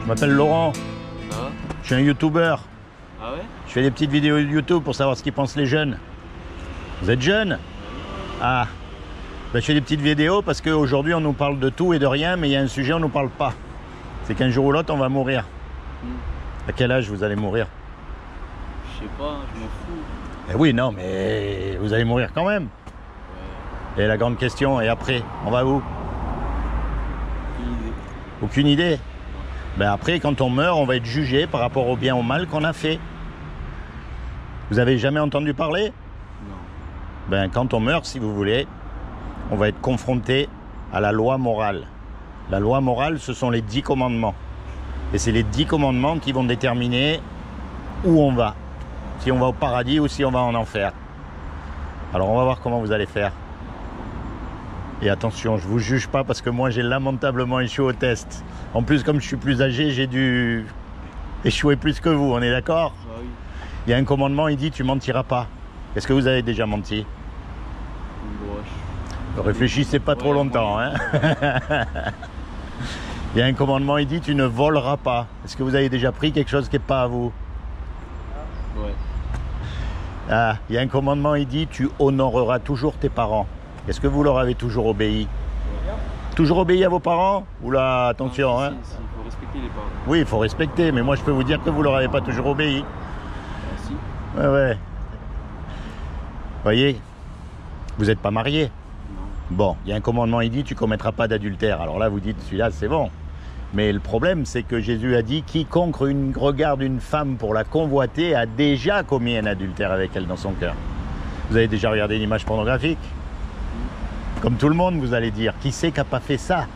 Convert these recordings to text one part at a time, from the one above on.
Je m'appelle Laurent. Ah. Je suis un youtubeur. Ah ouais? Je fais des petites vidéos YouTube pour savoir ce qu'ils pensent les jeunes. Vous êtes jeunes? Ah. Ben, je fais des petites vidéos parce qu'aujourd'hui on nous parle de tout et de rien, mais il y a un sujet on nous parle pas. C'est qu'un jour ou l'autre on va mourir. À quel âge vous allez mourir? Je sais pas, je m'en fous. Eh oui, non, mais vous allez mourir quand même. Ouais. Et la grande question, et après, on va où? Aucune idée. Aucune idée. Ben après, quand on meurt, on va être jugé par rapport au bien ou au mal qu'on a fait. Vous avez jamais entendu parler? Non. Ben quand on meurt, si vous voulez, on va être confronté à la loi morale. La loi morale, ce sont les 10 commandements. Et c'est les 10 commandements qui vont déterminer où on va. Si on va au paradis ou si on va en enfer. Alors on va voir comment vous allez faire. Et attention, je ne vous juge pas parce que moi j'ai lamentablement échoué au test. En plus, comme je suis plus âgé, j'ai dû échouer plus que vous, on est d'accord? Ah oui. Il y a un commandement, il dit tu mentiras pas. Est-ce que vous avez déjà menti? Réfléchissez pas trop longtemps. Hein. Il y a un commandement, il dit tu ne voleras pas. Est-ce que vous avez déjà pris quelque chose qui n'est pas à vous? Ouais. Ah, il y a un commandement, il dit tu honoreras toujours tes parents. Est-ce que vous leur avez toujours obéi? Toujours obéi à vos parents? Oula, attention. Ah, hein. si, il faut respecter les parents. Oui, il faut respecter, mais moi je peux vous dire que vous leur avez pas toujours obéi. Ah, si. Ouais, ouais. Voyez, vous n'êtes pas marié. Non. Bon, il y a un commandement, il dit tu commettras pas d'adultère. Alors là, vous dites celui-là, c'est bon. Mais le problème, c'est que Jésus a dit quiconque regarde une femme pour la convoiter a déjà commis un adultère avec elle dans son cœur. Vous avez déjà regardé une image pornographique? Comme tout le monde, vous allez dire. Qui c'est qui n'a pas fait ça?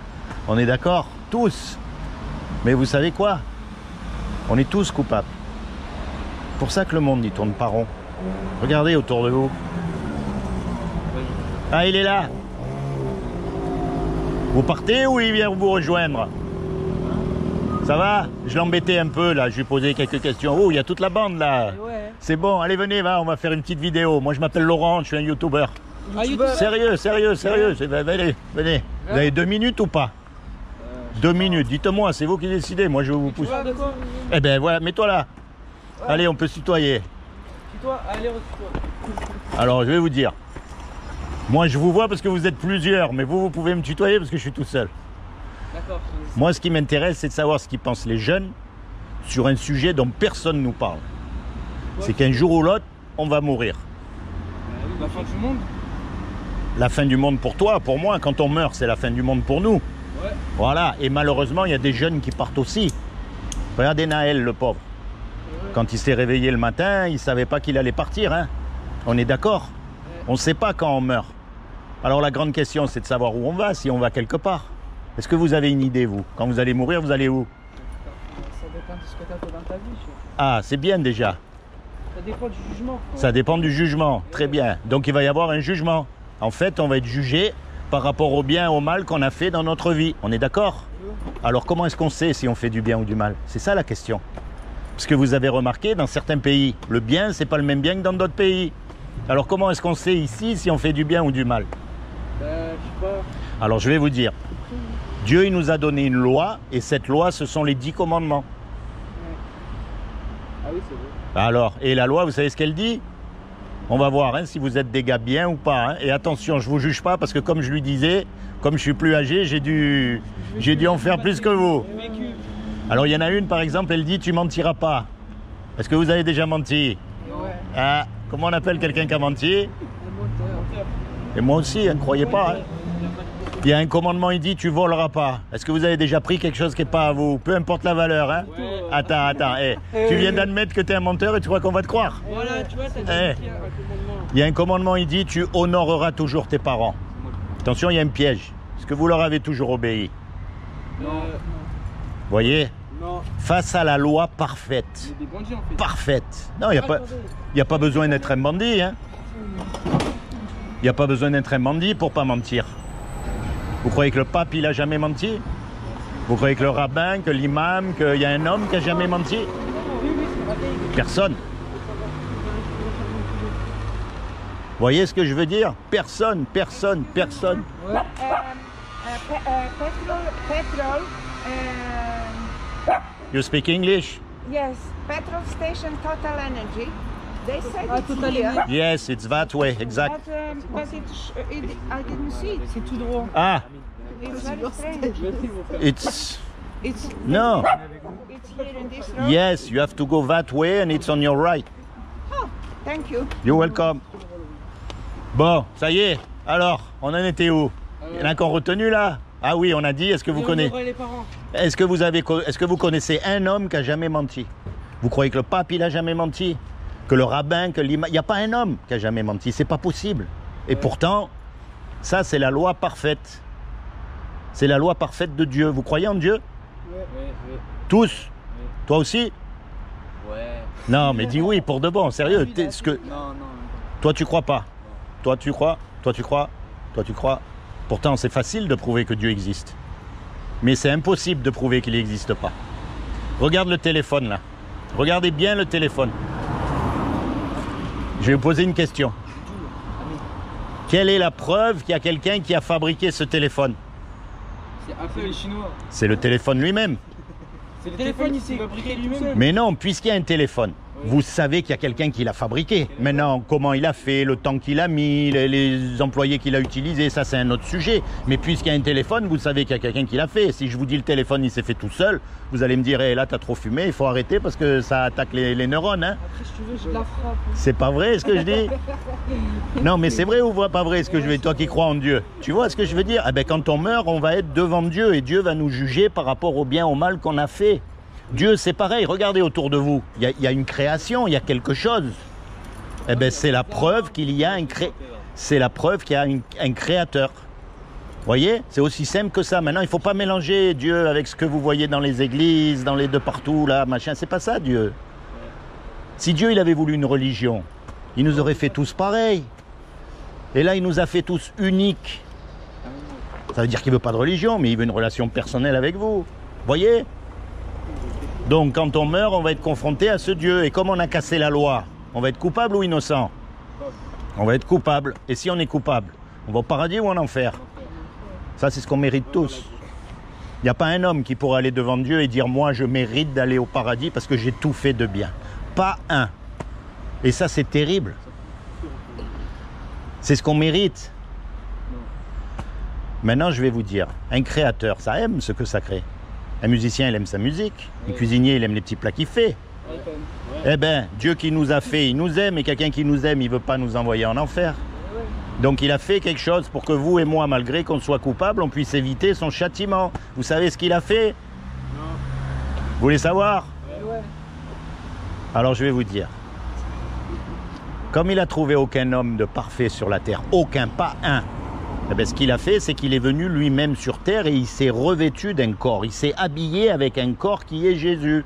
On est d'accord? Tous. Mais vous savez quoi? On est tous coupables. C'est pour ça que le monde n'y tourne pas rond. Regardez autour de vous. Ah, il est là. Vous partez ou il vient vous rejoindre? Ça va? Je l'embêtais un peu là, je lui posais quelques questions. Oh, il y a toute la bande là. Ouais. C'est bon, allez venez, va, on va faire une petite vidéo. Moi je m'appelle Laurent, je suis un youtubeur. Ah, YouTubeur. Sérieux, sérieux, sérieux. Venez, venez. Vous avez 2 minutes ou pas? 2 minutes, dites-moi, c'est vous qui décidez, moi je vous pousse. De quoi? Eh ben voilà, mets-toi là. Allez, on peut se tutoyer. Toi, allez, retrouve-toi. Alors je vais vous dire. Moi je vous vois parce que vous êtes plusieurs, mais vous pouvez me tutoyer parce que je suis tout seul. D'accord. Moi ce qui m'intéresse c'est de savoir ce qu'ils pensent les jeunes sur un sujet dont personne ne nous parle. C'est qu'un jour ou l'autre, on va mourir. La fin du monde? La fin du monde pour toi, pour moi, quand on meurt, c'est la fin du monde pour nous. Ouais. Voilà, et malheureusement, il y a des jeunes qui partent aussi. Regardez Naël, le pauvre. Quand il s'est réveillé le matin, il ne savait pas qu'il allait partir. Hein. On est d'accord? On ne sait pas quand on meurt. Alors la grande question, c'est de savoir où on va, si on va quelque part. Est-ce que vous avez une idée, vous? Quand vous allez mourir, vous allez où? Ça dépend de ce que tu as fait dans ta vie. Ah, c'est bien déjà. Ça dépend du jugement. Ça dépend du jugement, très bien. Donc il va y avoir un jugement. En fait, on va être jugé par rapport au bien et au mal qu'on a fait dans notre vie. On est d'accord? Alors comment est-ce qu'on sait si on fait du bien ou du mal? C'est ça la question. Parce que vous avez remarqué, dans certains pays, le bien, c'est pas le même bien que dans d'autres pays. Alors comment est-ce qu'on sait ici si on fait du bien ou du mal? Je sais pas. Alors je vais vous dire. Dieu, il nous a donné une loi, et cette loi, ce sont les 10 commandements. Ah oui, c'est vrai. Alors, et la loi, vous savez ce qu'elle dit? On va voir hein, si vous êtes des gars bien ou pas. Hein. Et attention, je ne vous juge pas parce que comme je lui disais, comme je suis plus âgé, j'ai dû en faire plus que vous. Alors il y en a une par exemple, elle dit tu mentiras pas. Est-ce que vous avez déjà menti? Ouais. Ah, comment on appelle quelqu'un qui a menti? Un moteur. Et moi aussi, ne croyez pas. Hein. Il y a un commandement, il dit tu voleras pas. Est-ce que vous avez déjà pris quelque chose qui n'est pas à vous? Peu importe la valeur. Hein. Ouais. Attends. Tu viens d'admettre que tu es un menteur et tu crois qu'on va te croire? Voilà, tu vois, t'as dit un commandement. Il y a un commandement, il dit tu honoreras toujours tes parents. Attention, il y a un piège. Est-ce que vous leur avez toujours obéi? Non. Voyez? Non. Face à la loi parfaite. Il y a des bandits en fait. Parfaite. Non, il n'y a pas besoin d'être un bandit. Hein. Il n'y a pas besoin d'être un bandit pour pas mentir. Vous croyez que le pape, il a jamais menti? Vous croyez que le rabbin, que l'imam, qu'il y a un homme qui a jamais menti? Personne. Voyez ce que je veux dire? Personne. Ouais. Petrol, You speak English? Yes, petrol station Total Energy. They said Ah, it's Total here, Energy. Yes, it's that way, exact. but I didn't see it. C'est tout droit. Ah, It's very strange. it's no. It's here in this road. Yes, you have to go that way and it's on your right. Oh, thank you. You're welcome. Bon, ça y est. Alors, on en était où? Il y en a qu'on retenu là? Ah oui, on a dit, est-ce que vous connaissez? Les parents. Est-ce que vous connaissez un homme qui a jamais menti? Vous croyez que le pape il a jamais menti? Que le rabbin, que l'imam, il n'y a pas un homme qui a jamais menti, c'est pas possible. Et pourtant, ça c'est la loi parfaite. C'est la loi parfaite de Dieu. Vous croyez en Dieu? Ouais. Tous? Toi aussi? Ouais. Non, mais dis oui pour de bon, sérieux. Non. Toi tu crois pas? Toi tu crois? Toi tu crois? Toi tu crois? Pourtant c'est facile de prouver que Dieu existe. Mais c'est impossible de prouver qu'il n'existe pas. Regarde le téléphone là. Regardez bien le téléphone. Je vais vous poser une question. Quelle est la preuve qu'il y a quelqu'un qui a fabriqué ce téléphone? C'est Apple, les Chinois. C'est le téléphone lui-même. C'est Le téléphone, il s'est fabriqué lui-même. Mais non, puisqu'il y a un téléphone, vous savez qu'il y a quelqu'un qui l'a fabriqué. Maintenant, comment il a fait, le temps qu'il a mis, les employés qu'il a utilisés, ça c'est un autre sujet. Mais puisqu'il y a un téléphone, vous savez qu'il y a quelqu'un qui l'a fait. Si je vous dis le téléphone, il s'est fait tout seul, vous allez me dire, là t'as trop fumé, il faut arrêter parce que ça attaque les neurones. Hein. Après, si tu veux, je la frappe. C'est pas vrai ce que je dis? Non, mais c'est vrai ou pas vrai ce que je dis? Toi qui crois en Dieu, tu vois ce que je veux dire? Eh ben, quand on meurt, on va être devant Dieu et Dieu va nous juger par rapport au bien, au mal qu'on a fait. Dieu, c'est pareil. Regardez autour de vous. Il y a une création, il y a quelque chose. Eh ben, c'est la preuve qu'il y a c'est la preuve qu'il y a un créateur. Voyez, c'est aussi simple que ça. Maintenant, il ne faut pas mélanger Dieu avec ce que vous voyez dans les églises, dans les de partout, là, machin. C'est pas ça, Dieu. Si Dieu, il avait voulu une religion, il nous aurait fait tous pareil. Et là, il nous a fait tous uniques. Ça veut dire qu'il veut pas de religion, mais il veut une relation personnelle avec vous. Voyez? Donc, quand on meurt, on va être confronté à ce Dieu. Et comme on a cassé la loi, on va être coupable ou innocent? On va être coupable. Et si on est coupable, on va au paradis ou en enfer? Ça, c'est ce qu'on mérite tous. Il n'y a pas un homme qui pourra aller devant Dieu et dire « Moi, je mérite d'aller au paradis parce que j'ai tout fait de bien. » Pas un. Et ça, c'est terrible. C'est ce qu'on mérite. Maintenant, je vais vous dire, un créateur, ça aime ce que ça crée. Un musicien, il aime sa musique. Un cuisinier, il aime les petits plats qu'il fait. Eh bien, Dieu qui nous a fait, il nous aime. Et quelqu'un qui nous aime, il ne veut pas nous envoyer en enfer. Donc il a fait quelque chose pour que vous et moi, malgré qu'on soit coupables, on puisse éviter son châtiment. Vous savez ce qu'il a fait? Vous voulez savoir? Alors je vais vous dire. Comme il a trouvé aucun homme de parfait sur la terre, aucun, pas un, eh bien, ce qu'il a fait, c'est qu'il est venu lui-même sur terre et il s'est revêtu d'un corps. Il s'est habillé avec un corps qui est Jésus.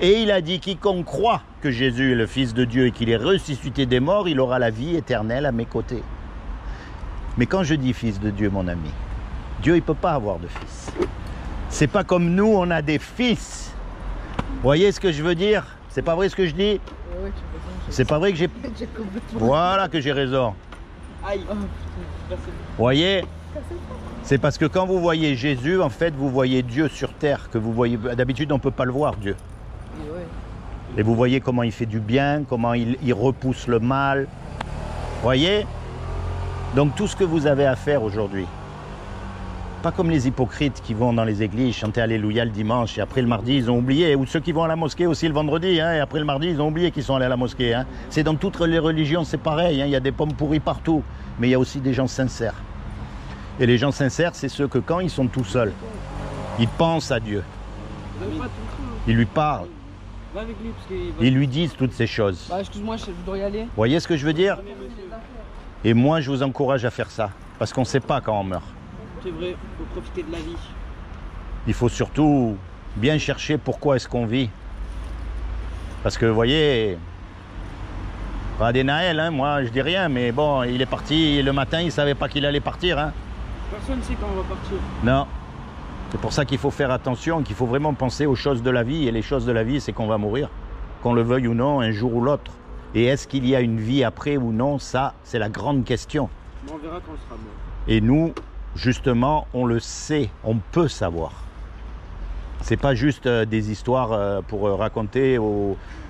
Et il a dit, quiconque croit que Jésus est le Fils de Dieu et qu'il est ressuscité des morts, il aura la vie éternelle à mes côtés. Mais quand je dis Fils de Dieu, mon ami, Dieu, il ne peut pas avoir de fils. C'est pas comme nous, on a des fils. Vous voyez ce que je veux dire? C'est pas vrai ce que je dis? C'est pas vrai que j'ai... Voilà que j'ai raison. Aïe. Vous voyez? C'est parce que quand vous voyez Jésus, en fait, vous voyez Dieu sur terre, que vous voyez... D'habitude, on ne peut pas le voir, Dieu. Et vous voyez comment il fait du bien, comment il repousse le mal. Vous voyez? Donc tout ce que vous avez à faire aujourd'hui, pas comme les hypocrites qui vont dans les églises chanter Alléluia le dimanche et après le mardi ils ont oublié, ou ceux qui vont à la mosquée aussi le vendredi, hein, et après le mardi ils ont oublié qu'ils sont allés à la mosquée. Hein. C'est dans toutes les religions, c'est pareil, hein, il y a des pommes pourries partout, mais il y a aussi des gens sincères. Et les gens sincères, c'est ceux que quand ils sont tout seuls, ils pensent à Dieu, ils lui parlent, Va avec lui parce qu'il va... ils lui disent toutes ces choses. Bah, excuse-moi, je dois y aller. Vous voyez ce que je veux dire? Et moi, je vous encourage à faire ça, parce qu'on ne sait pas quand on meurt. C'est vrai, faut profiter de la vie. Il faut surtout bien chercher pourquoi est-ce qu'on vit. Parce que, vous voyez, pas des Naël, hein, moi je dis rien, mais bon, il est parti le matin, il ne savait pas qu'il allait partir. Hein. Personne ne sait quand on va partir. Non. C'est pour ça qu'il faut faire attention, qu'il faut vraiment penser aux choses de la vie. Et les choses de la vie, c'est qu'on va mourir, qu'on le veuille ou non, un jour ou l'autre. Et est-ce qu'il y a une vie après ou non? Ça, c'est la grande question. Mais on verra quand on sera mort. Et nous, justement, on le sait, on peut savoir. C'est pas juste des histoires pour raconter.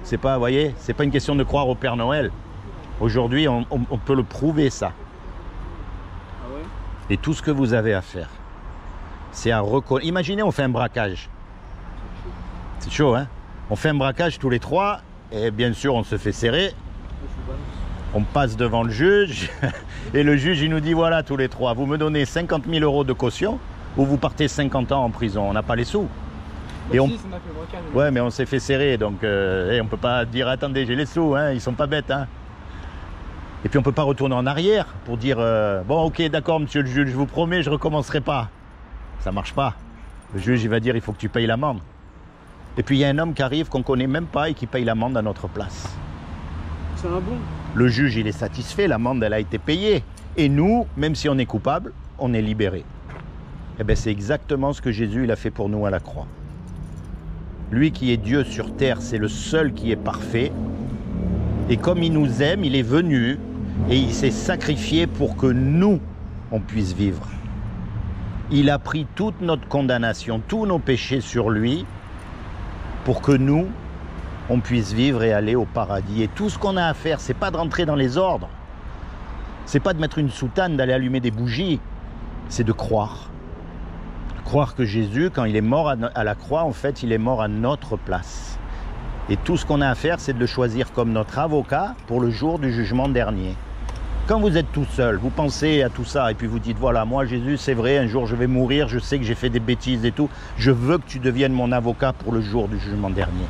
C'est pas, vous voyez, c'est pas une question de croire au Père Noël. Aujourd'hui, on peut le prouver ça. Ah ouais? Et tout ce que vous avez à faire, c'est à reconnaître. Imaginez, on fait un braquage. C'est chaud, hein? On fait un braquage tous les trois, et bien sûr, on se fait serrer. On passe devant le juge, et le juge, il nous dit, voilà, tous les trois, vous me donnez 50 000 € de caution, ou vous partez 50 ans en prison. On n'a pas les sous. Et on... Ouais, mais on s'est fait serrer, donc on ne peut pas dire, attendez, j'ai les sous, hein, ils sont pas bêtes, hein. Et puis on ne peut pas retourner en arrière pour dire, bon, ok, d'accord, monsieur le juge, je vous promets, je ne recommencerai pas. Ça ne marche pas. Le juge, il va dire, il faut que tu payes l'amende. Et puis il y a un homme qui arrive qu'on ne connaît même pas et qui paye l'amende à notre place. C'est un bon. Le juge, il est satisfait, l'amende, elle a été payée. Et nous, même si on est coupable, on est libéré. Eh bien, c'est exactement ce que Jésus, il a fait pour nous à la croix. Lui qui est Dieu sur terre, c'est le seul qui est parfait. Et comme il nous aime, il est venu et il s'est sacrifié pour que nous, on puisse vivre. Il a pris toute notre condamnation, tous nos péchés sur lui, pour que nous, on puisse vivre et aller au paradis. Et tout ce qu'on a à faire, c'est pas de rentrer dans les ordres. C'est pas de mettre une soutane, d'aller allumer des bougies. C'est de croire. Croire que Jésus, quand il est mort à la croix, en fait, il est mort à notre place. Et tout ce qu'on a à faire, c'est de le choisir comme notre avocat pour le jour du jugement dernier. Quand vous êtes tout seul, vous pensez à tout ça et puis vous dites, voilà, moi Jésus, c'est vrai, un jour je vais mourir, je sais que j'ai fait des bêtises et tout. Je veux que tu deviennes mon avocat pour le jour du jugement dernier.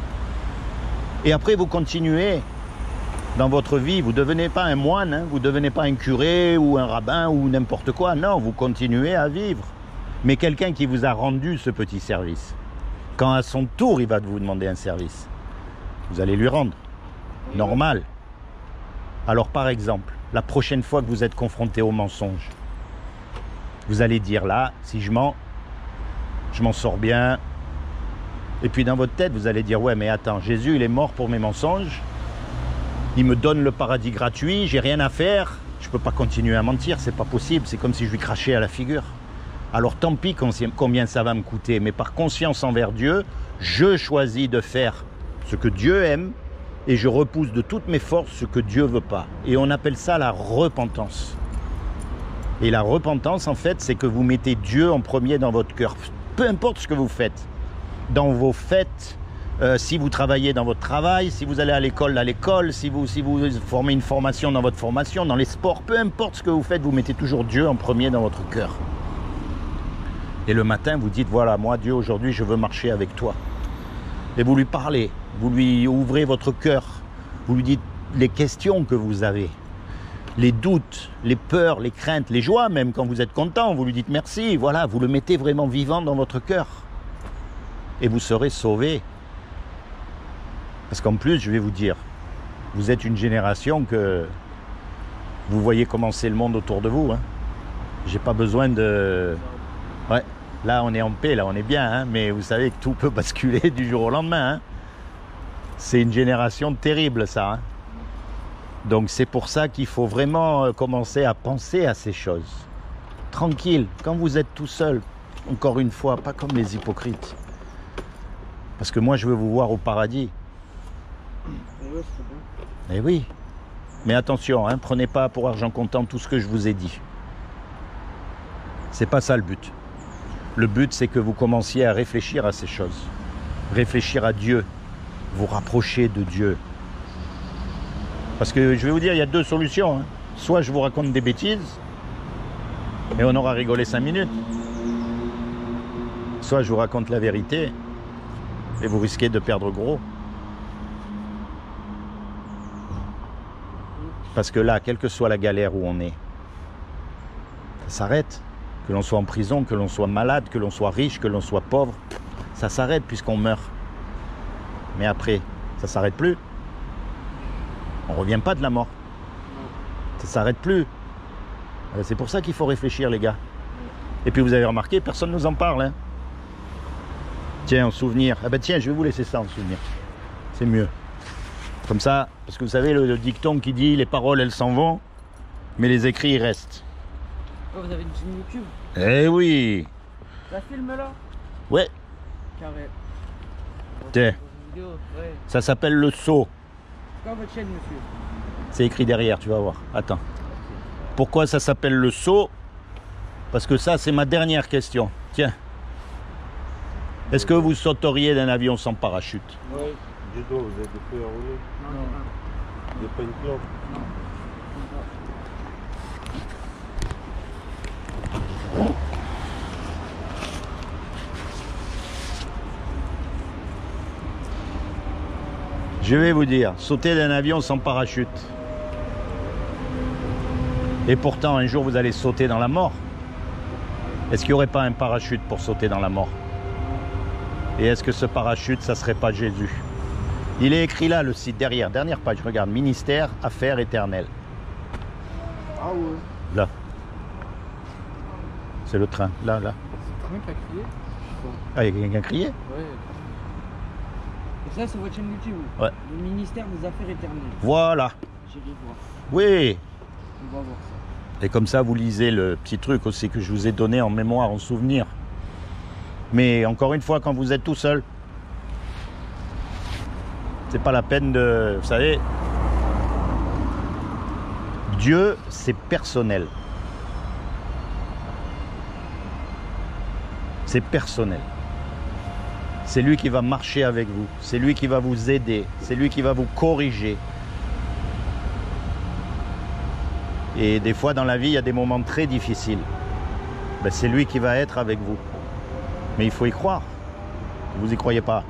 Et après, vous continuez dans votre vie. Vous ne devenez pas un moine, hein, vous ne devenez pas un curé ou un rabbin ou n'importe quoi. Non, vous continuez à vivre. Mais quelqu'un qui vous a rendu ce petit service, quand à son tour, il va vous demander un service, vous allez lui rendre. Normal. Alors par exemple, la prochaine fois que vous êtes confronté au mensonge, vous allez dire là, si je mens, je m'en sors bien. Et puis dans votre tête, vous allez dire, ouais mais attends, Jésus il est mort pour mes mensonges, il me donne le paradis gratuit, j'ai rien à faire, je ne peux pas continuer à mentir, c'est pas possible, c'est comme si je lui crachais à la figure. Alors tant pis combien ça va me coûter, mais par conscience envers Dieu, je choisis de faire ce que Dieu aime et je repousse de toutes mes forces ce que Dieu veut pas. Et on appelle ça la repentance. Et la repentance, en fait, c'est que vous mettez Dieu en premier dans votre cœur. Peu importe ce que vous faites. Dans vos fêtes, si vous travaillez dans votre travail, si vous allez à l'école, si vous formez une formation dans votre formation, dans les sports, peu importe ce que vous faites, vous mettez toujours Dieu en premier dans votre cœur. Et le matin, vous dites, voilà, moi, Dieu, aujourd'hui, je veux marcher avec toi. Et vous lui parlez, vous lui ouvrez votre cœur, vous lui dites les questions que vous avez, les doutes, les peurs, les craintes, les joies même, quand vous êtes content, vous lui dites merci, voilà, vous le mettez vraiment vivant dans votre cœur. Et vous serez sauvé. Parce qu'en plus, je vais vous dire, vous êtes une génération que vous voyez commencer le monde autour de vous. Hein. J'ai pas besoin de... Ouais, là on est en paix, là on est bien, hein, mais vous savez que tout peut basculer du jour au lendemain. Hein. C'est une génération terrible ça. Hein. Donc c'est pour ça qu'il faut vraiment commencer à penser à ces choses. Tranquille, quand vous êtes tout seul, encore une fois, pas comme les hypocrites. Parce que moi je veux vous voir au paradis. Ouais, c'est bon. Eh oui, mais attention, hein, prenez pas pour argent comptant tout ce que je vous ai dit. C'est pas ça le but. Le but, c'est que vous commenciez à réfléchir à ces choses. Réfléchir à Dieu. Vous rapprocher de Dieu. Parce que je vais vous dire, il y a deux solutions. Hein. Soit je vous raconte des bêtises, et on aura rigolé 5 minutes. Soit je vous raconte la vérité, et vous risquez de perdre gros. Parce que là, quelle que soit la galère où on est, ça s'arrête. Que l'on soit en prison, que l'on soit malade, que l'on soit riche, que l'on soit pauvre, ça s'arrête puisqu'on meurt. Mais après, ça ne s'arrête plus. On ne revient pas de la mort. Ça ne s'arrête plus. C'est pour ça qu'il faut réfléchir, les gars. Et puis vous avez remarqué, personne ne nous en parle. Hein. Tiens, en souvenir. Ah ben tiens, je vais vous laisser ça en souvenir. C'est mieux. Comme ça, parce que vous savez le dicton qui dit les paroles elles s'en vont, mais les écrits ils restent. Oh, vous avez une chaîne YouTube? Eh oui. La filme là? Ouais. Carré. Tiens, Vidéo, ouais. ça s'appelle le saut. C'est quoi votre chaîne, monsieur? C'est écrit derrière, tu vas voir. Attends. Pourquoi ça s'appelle le saut? Parce que ça, c'est ma dernière question. Tiens. Est-ce que vous sauteriez d'un avion sans parachute? Oui. Dis donc, vous avez des feux à rouler? Non. Vous n'avez pas une clope? Je vais vous dire, sauter d'un avion sans parachute. Et pourtant, un jour, vous allez sauter dans la mort. Est-ce qu'il n'y aurait pas un parachute pour sauter dans la mort? Et est-ce que ce parachute, ça ne serait pas Jésus? Il est écrit là, le site derrière, dernière page, regarde, ministère, affaires éternelles. Ah ouais. Là. C'est le train, là, là. C'est le train qui a crié? Ah, il y a quelqu'un qui a crié? Ouais. Et ça, c'est votre chaîne YouTube? Ouais. Le ministère des Affaires éternelles. Voilà. J'irai voir. Oui. On va voir ça. Et comme ça, vous lisez le petit truc aussi que je vous ai donné en mémoire, en souvenir. Mais encore une fois, quand vous êtes tout seul, c'est pas la peine de... Vous savez, Dieu, c'est personnel. C'est personnel. C'est lui qui va marcher avec vous. C'est lui qui va vous aider. C'est lui qui va vous corriger. Et des fois dans la vie, il y a des moments très difficiles. Ben, c'est lui qui va être avec vous. Mais il faut y croire. Vous n'y croyez pas.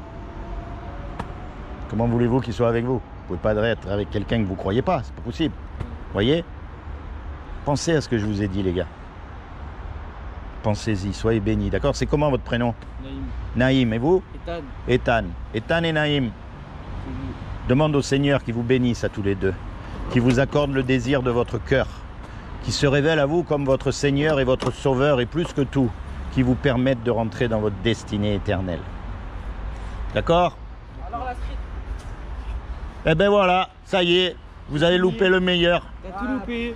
Comment voulez-vous qu'il soit avec vous? Vous ne pouvez pas être avec quelqu'un que vous ne croyez pas. C'est pas possible. Voyez? Pensez à ce que je vous ai dit, les gars. Pensez-y, soyez bénis. D'accord? C'est comment votre prénom? Naïm. Naïm. Et vous? Ethan. Ethan. Ethan et Naïm. Demande au Seigneur qu'il vous bénisse à tous les deux. Qu'il vous accorde le désir de votre cœur. Qui se révèle à vous comme votre Seigneur et votre Sauveur et plus que tout, qui vous permette de rentrer dans votre destinée éternelle. D'accord? Alors la street. Eh ben voilà, ça y est, vous avez loupé le meilleur. T'as tout loupé.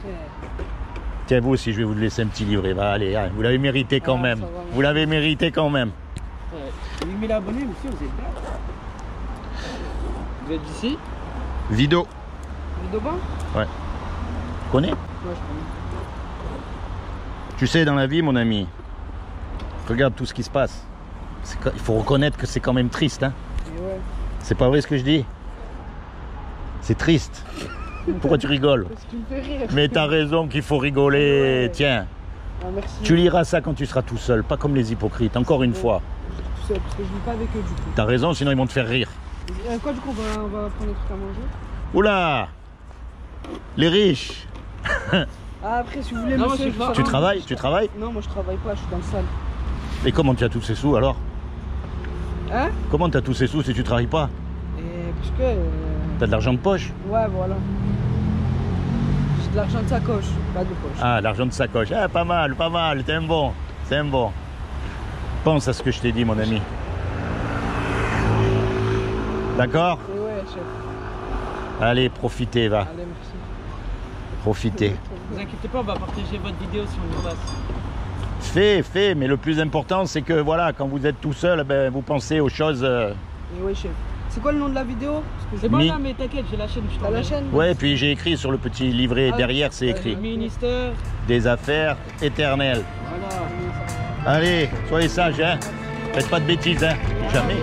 Tiens, vous aussi, je vais vous laisser un petit livret. Va, allez, hein, vous l'avez mérité quand même. ça va, Vous l'avez mérité quand même. Ouais. 8000 abonnés, monsieur, vous êtes bien. Vous êtes d'ici? Vidéo. Vidobin? Ouais. Tu connais? Ouais, je connais. Tu sais, dans la vie, mon ami, regarde tout ce qui se passe. Il faut reconnaître que c'est quand même triste. Hein. Et ouais. C'est pas vrai ce que je dis? C'est triste. Pourquoi tu rigoles? Parce que tu me fais rire. Mais t'as raison qu'il faut rigoler. Ouais. Tiens, Ah, merci. tu liras ça quand tu seras tout seul, pas comme les hypocrites. Encore une Ouais. fois. Tout seul, parce que je vis pas avec eux du coup. T'as raison, sinon ils vont te faire rire. Quoi du coup, on va prendre des trucs à manger? Oula! Les riches! Ah, après, si vous voulez, Non, monsieur, moi, je je sais vous pas. Tu sors- travailles? Tu travailles? Non, moi je travaille pas, je suis dans le salle. Et comment tu as tous ces sous alors? Hein? Comment tu as tous ces sous si tu travailles pas? Et parce que. T'as de l'argent de poche? Ouais, voilà. J'ai de l'argent de sacoche, pas de poche. Ah, l'argent de sacoche. Ah, pas mal, c'est un bon. C'est un bon. Pense à ce que je t'ai dit, mon ami. D'accord? Et ouais, chef. Allez, profitez, va. Allez, merci. Profitez. Vous inquiétez pas, on va partager votre vidéo si on y passe. Fais, mais le plus important, c'est que voilà, quand vous êtes tout seul, ben, vous pensez aux choses. Et ouais, chef. C'est quoi le nom de la vidéo? Parce que C'est bon Mi- là, mais t'inquiète, j'ai la chaîne. Je T'as la chaîne? Ouais, puis j'ai écrit sur le petit livret Ah, derrière, c'est écrit Ministère. des affaires éternelles. Voilà. Allez, soyez sages, hein. Faites pas de bêtises, hein. Jamais.